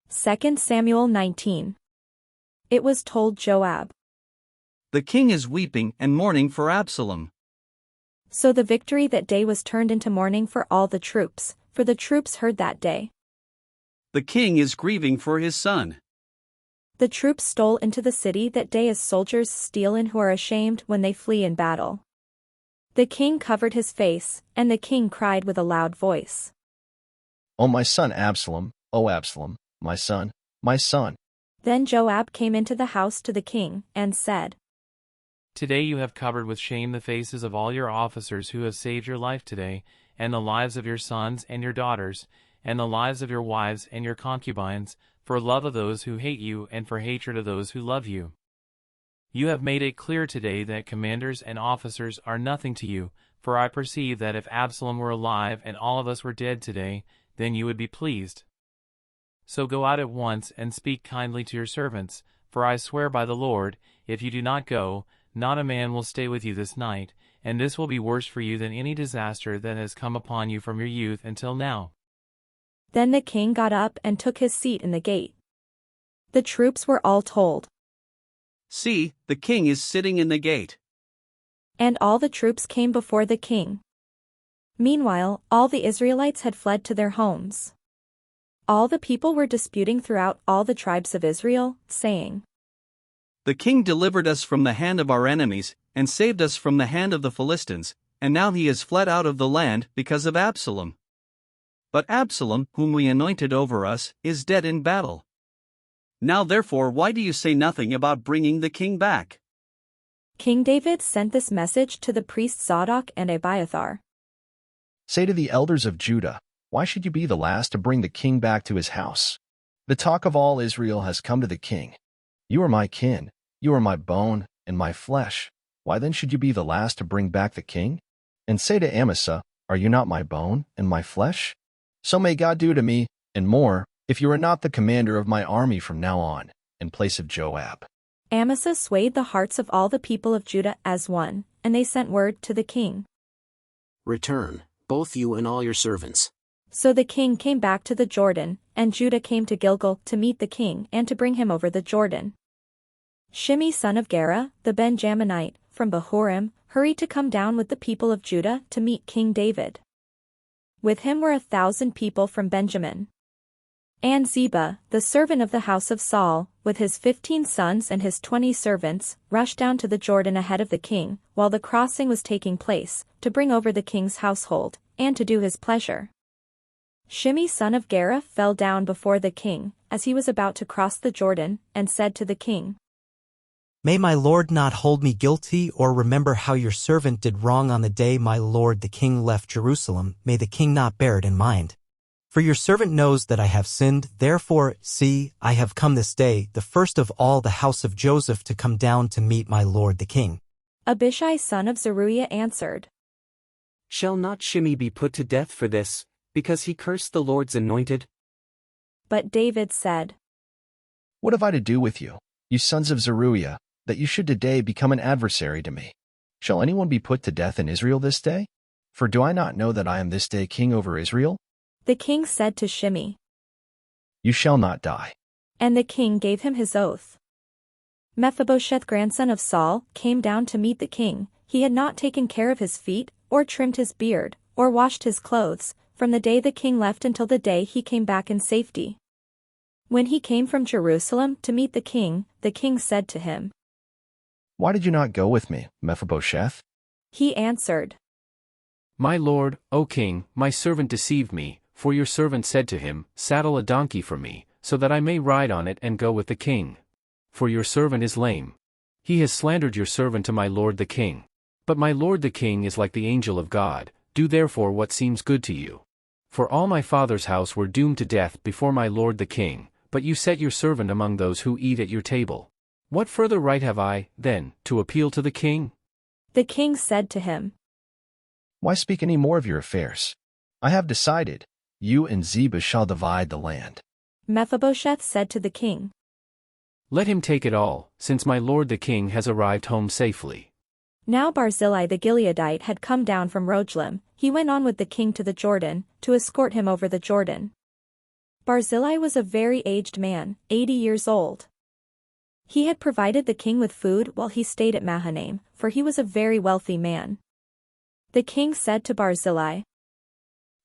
2 Samuel 19. It was told Joab. The king is weeping and mourning for Absalom. So the victory that day was turned into mourning for all the troops, for the troops heard that day. The king is grieving for his son. The troops stole into the city that day as soldiers steal in who are ashamed when they flee in battle. The king covered his face, and the king cried with a loud voice. O my son Absalom, O Absalom, my son, my son. Then Joab came into the house to the king, and said, Today you have covered with shame the faces of all your officers who have saved your life today, and the lives of your sons and your daughters, and the lives of your wives and your concubines, for love of those who hate you and for hatred of those who love you. You have made it clear today that commanders and officers are nothing to you, for I perceive that if Absalom were alive and all of us were dead today, then you would be pleased. So go out at once and speak kindly to your servants, for I swear by the Lord, if you do not go, not a man will stay with you this night, and this will be worse for you than any disaster that has come upon you from your youth until now. Then the king got up and took his seat in the gate. The troops were all told. See, the king is sitting in the gate. And all the troops came before the king. Meanwhile, all the Israelites had fled to their homes. All the people were disputing throughout all the tribes of Israel, saying, The king delivered us from the hand of our enemies, and saved us from the hand of the Philistines, and now he has fled out of the land because of Absalom. But Absalom, whom we anointed over us, is dead in battle. Now therefore why do you say nothing about bringing the king back? King David sent this message to the priests Zadok and Abiathar. Say to the elders of Judah, why should you be the last to bring the king back to his house? The talk of all Israel has come to the king. You are my kin, you are my bone and my flesh. Why then should you be the last to bring back the king? And say to Amasa, are you not my bone and my flesh? So may God do to me, and more, if you are not the commander of my army from now on, in place of Joab. Amasa swayed the hearts of all the people of Judah as one, and they sent word to the king. Return, both you and all your servants. So the king came back to the Jordan, and Judah came to Gilgal to meet the king and to bring him over the Jordan. Shimei son of Gera, the Benjaminite, from Bahurim, hurried to come down with the people of Judah to meet King David. With him were 1,000 people from Benjamin. And Ziba, the servant of the house of Saul, with his 15 sons and his 20 servants, rushed down to the Jordan ahead of the king, while the crossing was taking place, to bring over the king's household, and to do his pleasure. Shimei son of Gera fell down before the king, as he was about to cross the Jordan, and said to the king, May my lord not hold me guilty or remember how your servant did wrong on the day my lord the king left Jerusalem. May the king not bear it in mind. For your servant knows that I have sinned, therefore, see, I have come this day, the first of all the house of Joseph, to come down to meet my lord the king. Abishai son of Zeruiah answered, Shall not Shimei be put to death for this, because he cursed the Lord's anointed? But David said, What have I to do with you, you sons of Zeruiah, that you should today become an adversary to me? Shall anyone be put to death in Israel this day? For do I not know that I am this day king over Israel? The king said to Shimei, You shall not die. And the king gave him his oath. Mephibosheth grandson of Saul came down to meet the king. He had not taken care of his feet, or trimmed his beard, or washed his clothes, from the day the king left until the day he came back in safety. When he came from Jerusalem to meet the king said to him, Why did you not go with me, Mephibosheth? He answered, My lord, O king, my servant deceived me, for your servant said to him, Saddle a donkey for me, so that I may ride on it and go with the king. For your servant is lame. He has slandered your servant to my lord the king. But my lord the king is like the angel of God, do therefore what seems good to you. For all my father's house were doomed to death before my lord the king, but you set your servant among those who eat at your table. What further right have I, then, to appeal to the king? The king said to him, Why speak any more of your affairs? I have decided, you and Ziba shall divide the land. Mephibosheth said to the king, Let him take it all, since my lord the king has arrived home safely. Now Barzillai the Gileadite had come down from Rogelim. He went on with the king to the Jordan, to escort him over the Jordan. Barzillai was a very aged man, 80 years old. He had provided the king with food while he stayed at Mahanaim, for he was a very wealthy man. The king said to Barzillai,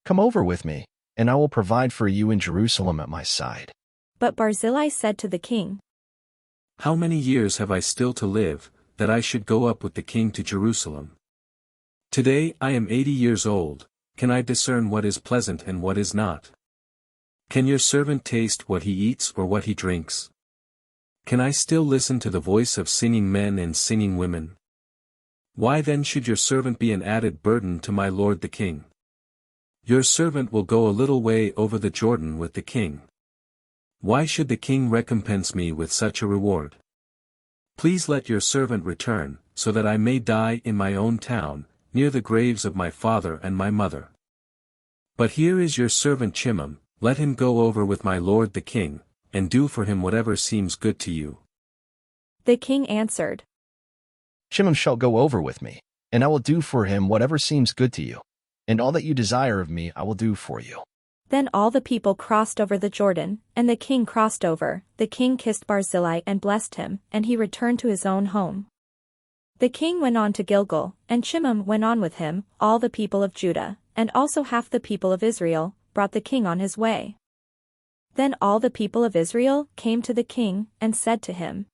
Come over with me, and I will provide for you in Jerusalem at my side. But Barzillai said to the king, How many years have I still to live, that I should go up with the king to Jerusalem? Today I am 80 years old, can I discern what is pleasant and what is not? Can your servant taste what he eats or what he drinks? Can I still listen to the voice of singing men and singing women? Why then should your servant be an added burden to my lord the king? Your servant will go a little way over the Jordan with the king. Why should the king recompense me with such a reward? Please let your servant return, so that I may die in my own town, near the graves of my father and my mother. But here is your servant Shimei, let him go over with my lord the king, and do for him whatever seems good to you. The king answered, Shimei shall go over with me, and I will do for him whatever seems good to you, and all that you desire of me I will do for you. Then all the people crossed over the Jordan, and the king crossed over. The king kissed Barzillai and blessed him, and he returned to his own home. The king went on to Gilgal, and Shimei went on with him. All the people of Judah, and also half the people of Israel, brought the king on his way. Then all the people of Israel came to the king, and said to him,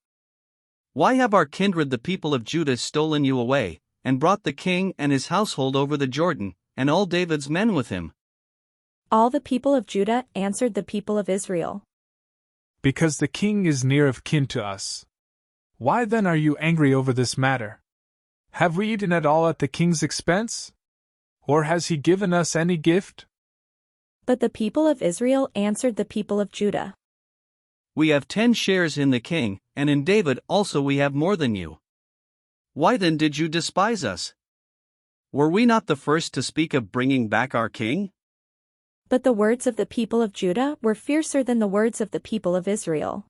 Why have our kindred the people of Judah stolen you away, and brought the king and his household over the Jordan, and all David's men with him? All the people of Judah answered the people of Israel, Because the king is near of kin to us. Why then are you angry over this matter? Have we eaten at all at the king's expense? Or has he given us any gift? But the people of Israel answered the people of Judah, We have 10 shares in the king, and in David also we have more than you. Why then did you despise us? Were we not the first to speak of bringing back our king? But the words of the people of Judah were fiercer than the words of the people of Israel.